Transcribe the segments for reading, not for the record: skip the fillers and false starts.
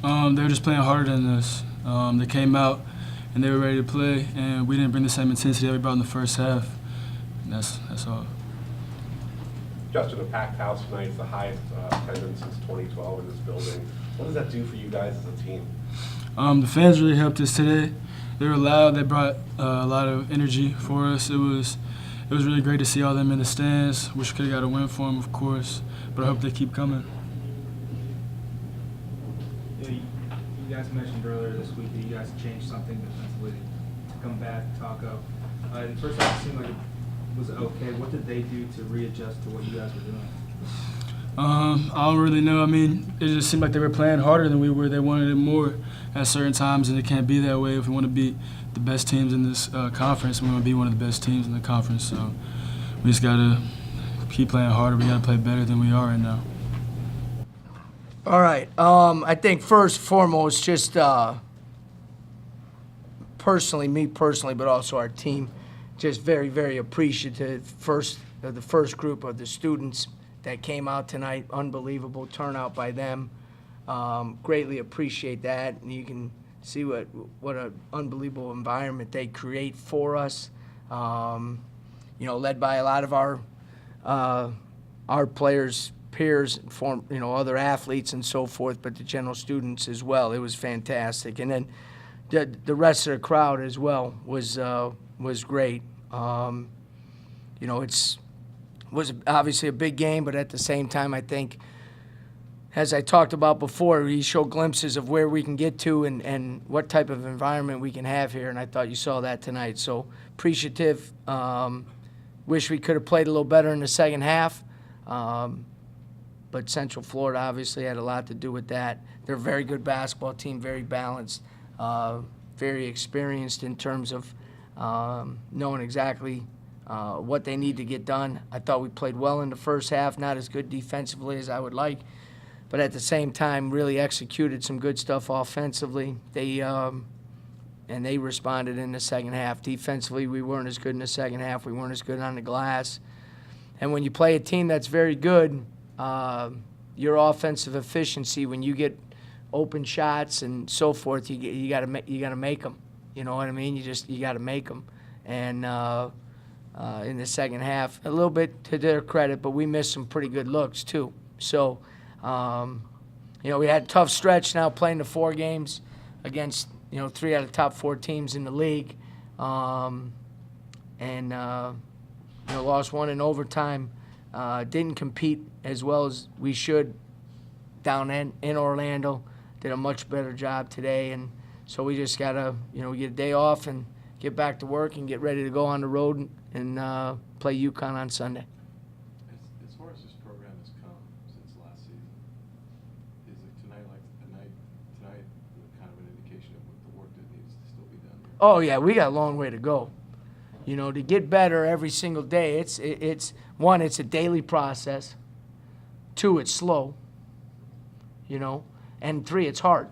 They were just playing harder than us. They came out and they were ready to play, and we didn't bring the same intensity that we brought in the first half. And that's all. Justin, a packed house tonight is the highest attendance since 2012 in this building. What does that do for you guys as a team? The fans really helped us today. They were loud. They brought a lot of energy for us. It was really great to see all them in the stands. Wish we could have got a win for them, of course, but I hope they keep coming. You guys mentioned earlier this week that you guys changed something defensively to come back, talk up. The first half seemed like it was okay. What did they do to readjust to what you guys were doing? I don't really know. I mean, it just seemed like they were playing harder than we were. They wanted it more at certain times, and it can't be that way if we want to be the best teams in this conference. We want to be one of the best teams in the conference. So we just got to keep playing harder. We got to play better than we are right now. All right. I think first and foremost, just me personally, but also our team, just very, very appreciative. The first group of the students that came out tonight, unbelievable turnout by them. Greatly appreciate that, and you can see what an unbelievable environment they create for us. Led by a lot of our players, peers, other athletes and so forth, but the general students as well. It was fantastic, and then the rest of the crowd as well was great. It was obviously a big game, but at the same time, I think, as I talked about before, we showed glimpses of where we can get to and what type of environment we can have here, and I thought you saw that tonight. So appreciative. Wish we could have played a little better in the second half, but Central Florida obviously had a lot to do with that. They're a very good basketball team, very balanced, very experienced in terms of knowing exactly what they need to get done. I thought we played well in the first half, not as good defensively as I would like, but at the same time really executed some good stuff offensively. They responded in the second half. Defensively, we weren't as good in the second half. We weren't as good on the glass. And when you play a team that's very good, your offensive efficiency, when you get open shots and so forth, you got to make them. You know what I mean? You got to make them. And in the second half, a little bit to their credit, but we missed some pretty good looks too. So, we had a tough stretch now playing the 4 games against 3 out of the top 4 teams in the league, and lost 1 in overtime. Didn't compete as well as we should down in Orlando. Did a much better job today, and so we just gotta get a day off and get back to work and get ready to go on the road and play UConn on Sunday. As far as this program has come since last season, is it tonight kind of an indication of what the work that needs to still be done here? Oh yeah, we got a long way to go. To get better every single day. It's one, it's a daily process. 2, it's slow. And 3, it's hard.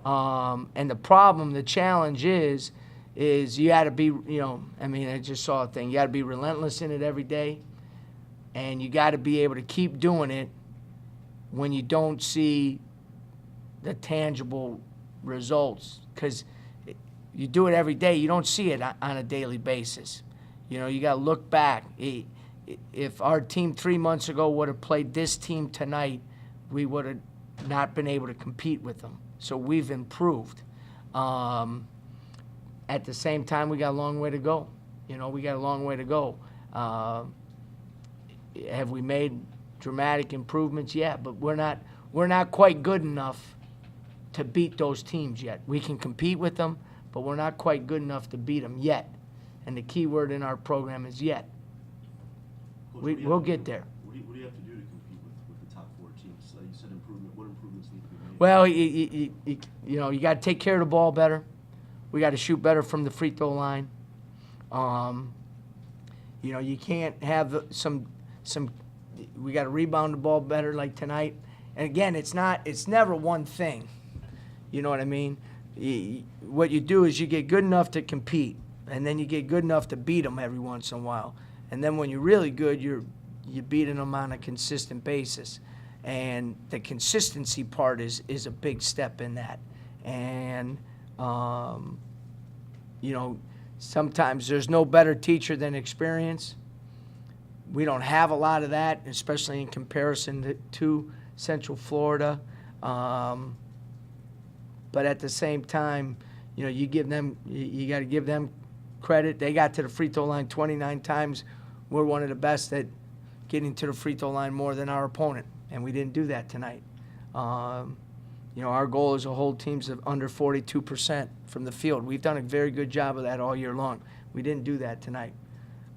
And the challenge is you got to be, I just saw a thing. You got to be relentless in it every day, and you got to be able to keep doing it when you don't see the tangible results, because you do it every day. You don't see it on a daily basis. You got to look back. If our team 3 months ago would have played this team tonight, we would have not been able to compete with them. So we've improved. At the same time, we got a long way to go. We got a long way to go. Have we made dramatic improvements? Yeah, but we're not quite good enough to beat those teams yet. We can compete with them, but we're not quite good enough to beat them yet. And the key word in our program is yet. Coach, We'll get there. What do you have to do to compete with the top 4 teams? You said improvement. What improvements need to be made? Well, you got to take care of the ball better. We got to shoot better from the free throw line. You can't have some. We got to rebound the ball better like tonight. And again, it's never one thing. You know what I mean? What you do is you get good enough to compete, and then you get good enough to beat them every once in a while. And then when you're really good, you're beating them on a consistent basis. And the consistency part is a big step in that. And, you know, sometimes there's no better teacher than experience. We don't have a lot of that, especially in comparison to Central Florida. But at the same time, you know, you got to give them credit. They got to the free throw line 29 times. We're one of the best at getting to the free throw line more than our opponent, and we didn't do that tonight. You know, our goal is to hold teams of under 42% from the field. We've done a very good job of that all year long. We didn't do that tonight.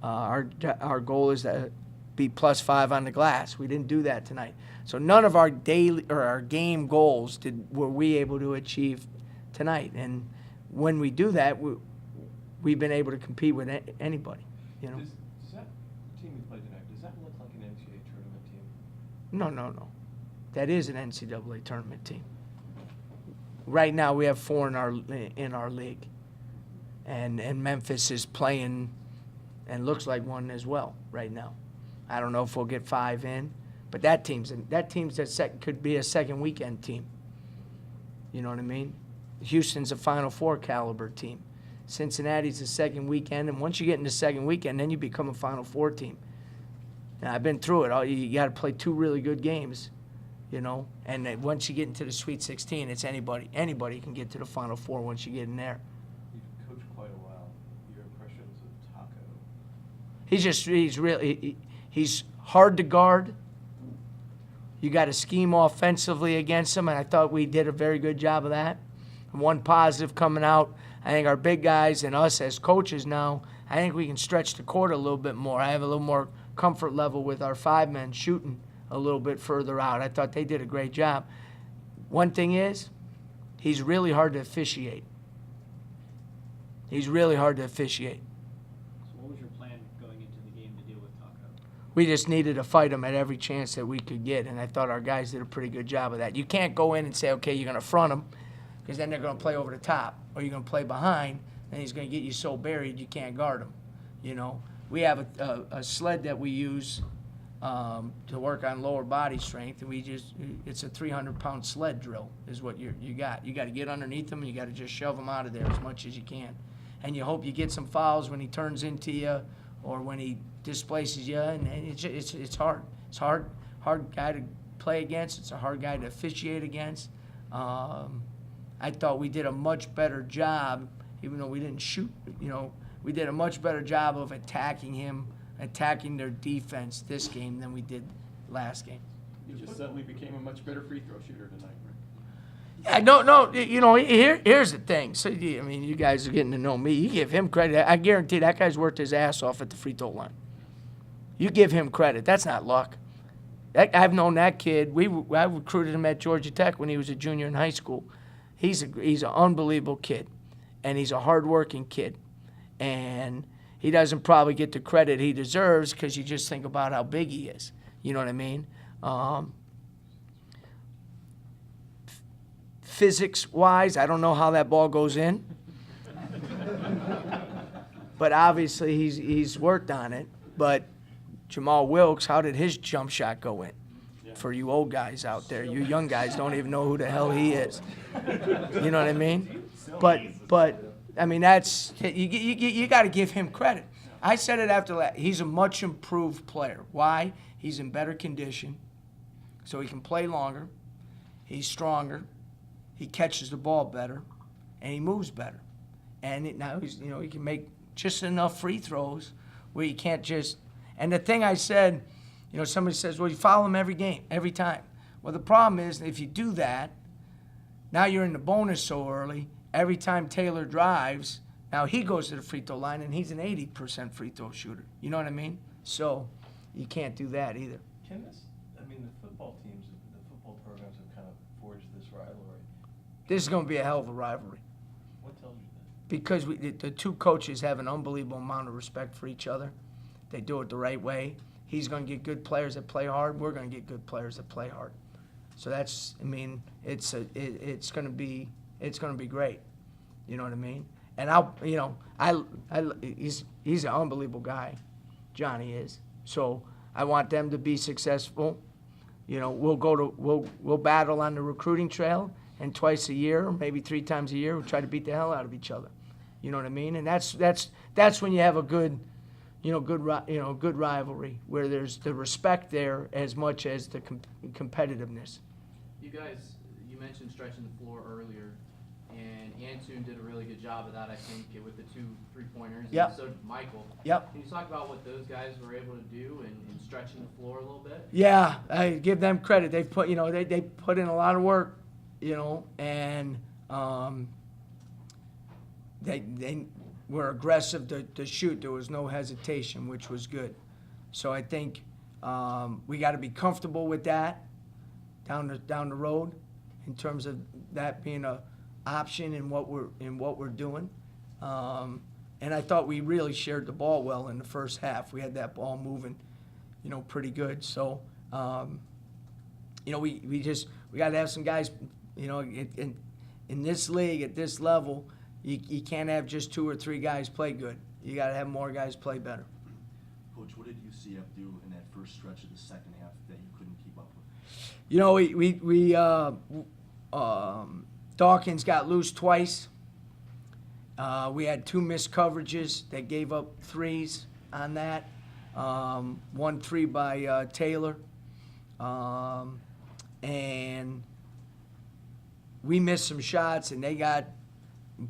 Our goal is to be +5 on the glass. We didn't do that tonight. So none of our daily or our game goals were we able to achieve tonight. And when we do that, we've been able to compete with anybody. You know. Does that team you played tonight, does that look like an NCAA tournament team? No. That is an NCAA tournament team. Right now, we have 4 in our league, and Memphis is playing, and looks like one as well right now. I don't know if we'll get 5 in, but that team's could be a second weekend team. You know what I mean? Houston's a Final Four caliber team. Cincinnati's a second weekend, and once you get into second weekend, then you become a Final Four team. And I've been through it. You got to play 2 really good games. You know, and then once you get into the Sweet 16, it's anybody. Anybody can get to the Final Four once you get in there. You've coached quite a while. Your impressions of Taco? He's hard to guard. You got to scheme offensively against him, and I thought we did a very good job of that. And one positive coming out, I think our big guys and us as coaches now, I think we can stretch the court a little bit more. I have a little more comfort level with our 5 men shooting a little bit further out. I thought they did a great job. One thing is, he's really hard to officiate. So what was your plan going into the game to deal with Taco? We just needed to fight him at every chance that we could get, and I thought our guys did a pretty good job of that. You can't go in and say, okay, you're going to front him, because then they're going to play over the top, or you're going to play behind, and he's going to get you so buried you can't guard him. You know, we have a sled that we use to work on lower body strength, and it's a 300-pound sled drill is what you got. You got to get underneath them, and you got to just shove them out of there as much as you can. And you hope you get some fouls when he turns into you or when he displaces you, and it's hard. It's hard guy to play against. It's a hard guy to officiate against. I thought we did a much better job, even though we didn't shoot, you know, we did a much better job of attacking their defense this game than we did last game. You just suddenly became a much better free throw shooter tonight, right? Yeah, no, you know, here's the thing. So, I mean, you guys are getting to know me. You give him credit. I guarantee that guy's worked his ass off at the free throw line. You give him credit. That's not luck. I've known that kid. I recruited him at Georgia Tech when he was a junior in high school. He's an unbelievable kid, and he's a hard-working kid. And he doesn't probably get the credit he deserves because you just think about how big he is. You know what I mean? Physics-wise, I don't know how that ball goes in. But obviously he's worked on it. But Jamal Wilkes, how did his jump shot go in? For you old guys out there, you young guys don't even know who the hell he is. You know what I mean? But I mean, that's you got to give him credit. I said it after that. He's a much improved player. Why? He's in better condition, so he can play longer. He's stronger. He catches the ball better, and he moves better. And now he can make just enough free throws where you can't just. And the thing I said, somebody says, well, you foul him every game, every time. Well, the problem is if you do that, now you're in the bonus so early. Every time Taylor drives, now he goes to the free throw line, and he's an 80% free throw shooter. You know what I mean? So you can't do that either. The football teams, the football programs have kind of forged this rivalry. This is going to be a hell of a rivalry. What tells you that? Because the two coaches have an unbelievable amount of respect for each other. They do it the right way. He's going to get good players that play hard. We're going to get good players that play hard. So it's going to be great. You know what I mean? And he's an unbelievable guy. Johnny is. So I want them to be successful. You know, we'll battle on the recruiting trail, and twice a year, or maybe 3 times a year, we'll try to beat the hell out of each other. You know what I mean? And that's when you have a good rivalry where there's the respect there as much as the competitiveness. You guys, you mentioned stretching the floor earlier, and Antoon did a really good job of that, I think, with the 2 3-pointers. Yep. And so did Michael. Yep. Can you talk about what those guys were able to do in stretching the floor a little bit? Yeah, I give them credit. They put, they put in a lot of work, and they were aggressive to shoot. There was no hesitation, which was good. So I think we got to be comfortable with that down the road, in terms of that being a option in what we're doing. And I thought we really shared the ball well in the first half. We had that ball moving, pretty good. So, we got to have some guys, in this league at this level, you can't have just 2 or 3 guys play good. You got to have more guys play better. Coach, what did UCF do in that first stretch of the second half that you couldn't keep up with? Dawkins got loose twice. We had 2 missed coverages that gave up 3s on that. 1 3 by Taylor. And we missed some shots, and they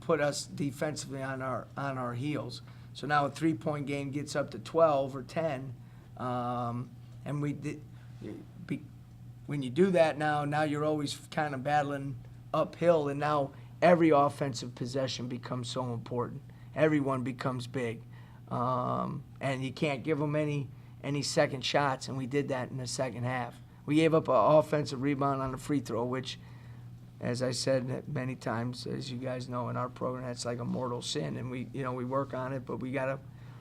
put us defensively on our heels. So now a 3-point game gets up to 12 or 10. And when you do that now you're always kind of battling uphill, and now every offensive possession becomes so important. Everyone becomes big. And you can't give them any second shots, and we did that in the second half. We gave up an offensive rebound on the free throw, which, as I said many times, as you guys know, in our program, that's like a mortal sin, and we work on it, but we gotta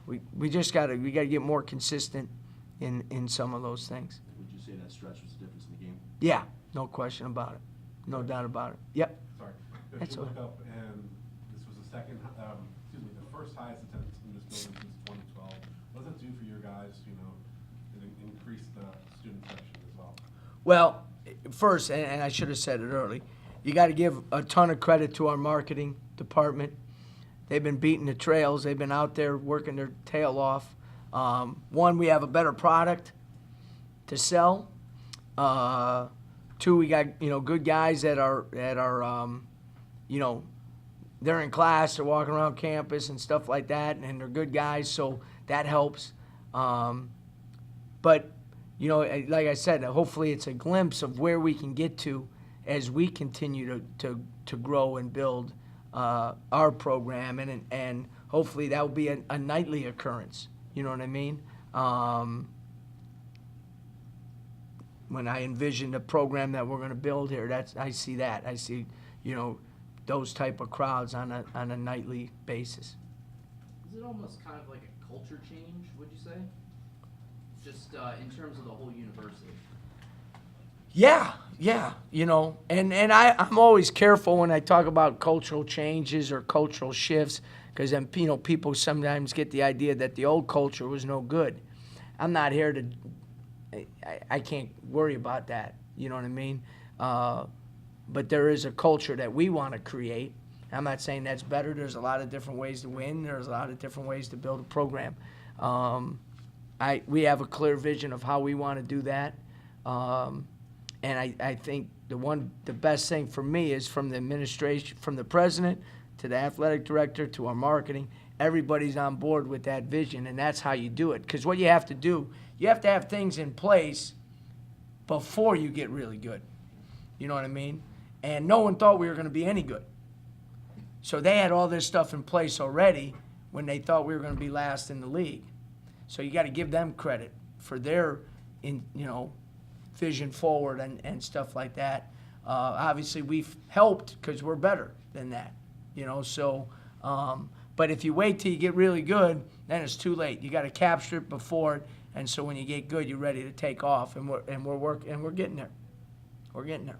get more consistent in some of those things. Would you say that stretch was the difference in the game? Yeah, no question about it, no doubt about it. Yep. Sorry. If That's you look okay. up, and this was the first highest attendance in this building since 2012. What does that do for your guys, and increase the student section as well? Well, first, and I should have said it early, you got to give a ton of credit to our marketing department. They've been beating the trails. They've been out there working their tail off. One, we have a better product to sell. 2, we got good guys that are they're in class, they're walking around campus and stuff like that, and they're good guys, so that helps. But like I said, hopefully it's a glimpse of where we can get to as we continue to grow and build our program, and hopefully that will be a nightly occurrence. You know what I mean? When I envision the program that we're going to build here, I see that. I see, those type of crowds on a nightly basis. Is it almost kind of like a culture change, would you say? Just in terms of the whole university? Yeah, and I'm always careful when I talk about cultural changes or cultural shifts, because then, people sometimes get the idea that the old culture was no good. I'm not here to, I can't worry about that, you know what I mean? But there is a culture that we want to create. I'm not saying that's better. There's a lot of different ways to win. There's a lot of different ways to build a program. We have a clear vision of how we want to do that. And I think the best thing for me is from the administration, from the president to the athletic director to our marketing, everybody's on board with that vision, and that's how you do it. Because what you have to do, you have to have things in place before you get really good. You know what I mean? And no one thought we were going to be any good. So they had all this stuff in place already when they thought we were going to be last in the league. So you got to give them credit for their, vision forward and stuff like that. Obviously, we've helped because we're better than that, So, but if you wait till you get really good, then it's too late. You got to capture it before it, and so when you get good, you're ready to take off. And we're getting there. We're getting there.